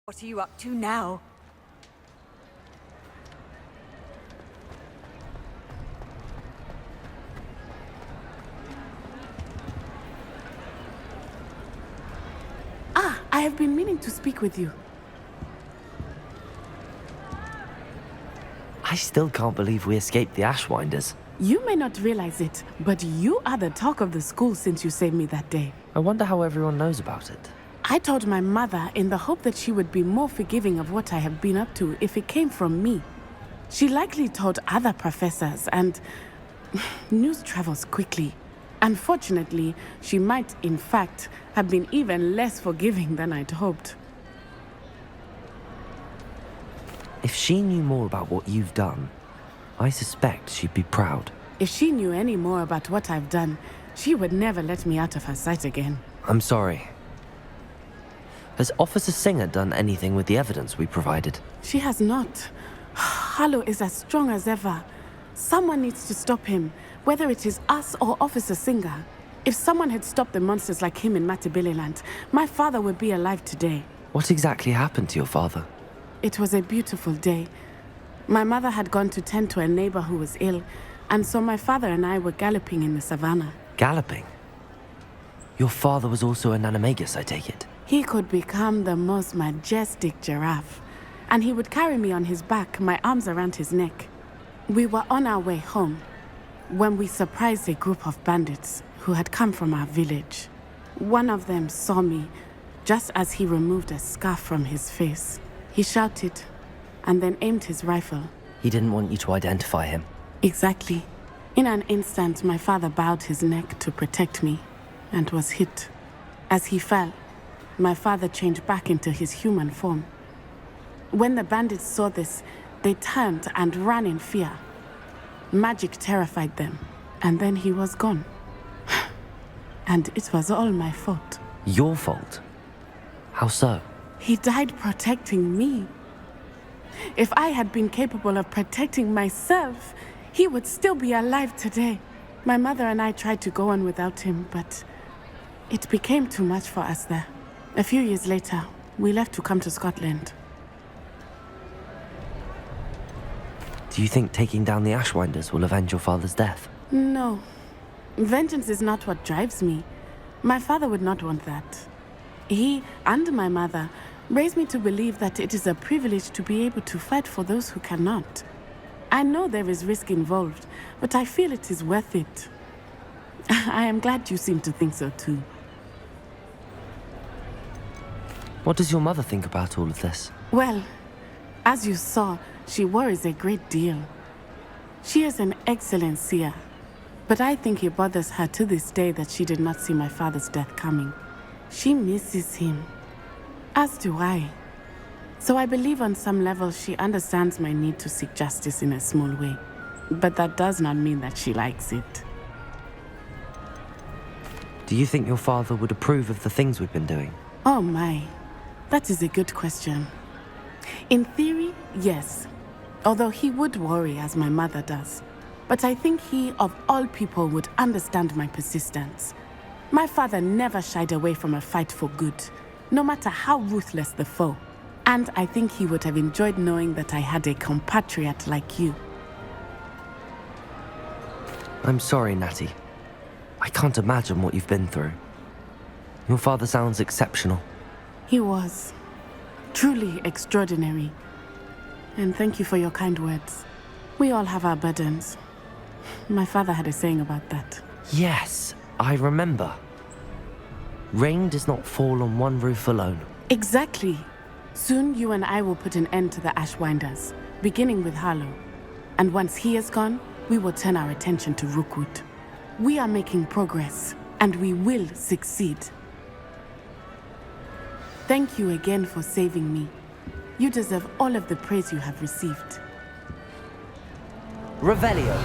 What are you up to now? I have been meaning to speak with you. I still can't believe we escaped the Ashwinders. You may not realize it, but you are the talk of the school since you saved me that day. I wonder how everyone knows about it. I told my mother in the hope that she would be more forgiving of what I have been up to if it came from me. She likely told other professors, and news travels quickly. Unfortunately, she might, in fact, have been even less forgiving than I'd hoped. If she knew more about what you've done, I suspect she'd be proud. If she knew any more about what I've done, she would never let me out of her sight again. I'm sorry. Has Officer Singer done anything with the evidence we provided? She has not. Harlow is as strong as ever. Someone needs to stop him, whether it is us or Officer Singer. If someone had stopped the monsters like him in Matabeleland, my father would be alive today. What exactly happened to your father? It was a beautiful day. My mother had gone to tend to a neighbor who was ill, and so my father and I were galloping in the savannah. Galloping? Your father was also an animagus, I take it? He could become the most majestic giraffe, and he would carry me on his back, my arms around his neck. We were on our way home when we surprised a group of bandits who had come from our village. One of them saw me just as he removed a scarf from his face. He shouted and then aimed his rifle. He didn't want you to identify him. Exactly. In an instant, my father bowed his neck to protect me and was hit. As he fell, my father changed back into his human form. When the bandits saw this, they turned and ran in fear. Magic terrified them, and then he was gone. And it was all my fault. Your fault? How so? He died protecting me. If I had been capable of protecting myself, he would still be alive today. My mother and I tried to go on without him, but it became too much for us there. A few years later, we left to come to Scotland. Do you think taking down the Ashwinders will avenge your father's death? No. Vengeance is not what drives me. My father would not want that. He and my mother raised me to believe that it is a privilege to be able to fight for those who cannot. I know there is risk involved, but I feel it is worth it. I am glad you seem to think so too. What does your mother think about all of this? Well, as you saw, she worries a great deal. She is an excellent seer, but I think it bothers her to this day that she did not see my father's death coming. She misses him, as do I. So I believe on some level she understands my need to seek justice in a small way. But that does not mean that she likes it. Do you think your father would approve of the things we've been doing? Oh my, that is a good question. In theory, yes. Although he would worry as my mother does. But I think he, of all people, would understand my persistence. My father never shied away from a fight for good, no matter how ruthless the foe. And I think he would have enjoyed knowing that I had a compatriot like you. I'm sorry, Natty. I can't imagine what you've been through. Your father sounds exceptional. He was. Truly extraordinary. And thank you for your kind words. We all have our burdens. My father had a saying about that. Yes, I remember. Rain does not fall on one roof alone. Exactly. Soon you and I will put an end to the Ashwinders, beginning with Harlow. And once he is gone, we will turn our attention to Rookwood. We are making progress, and we will succeed. Thank you again for saving me. You deserve all of the praise you have received. Revelio.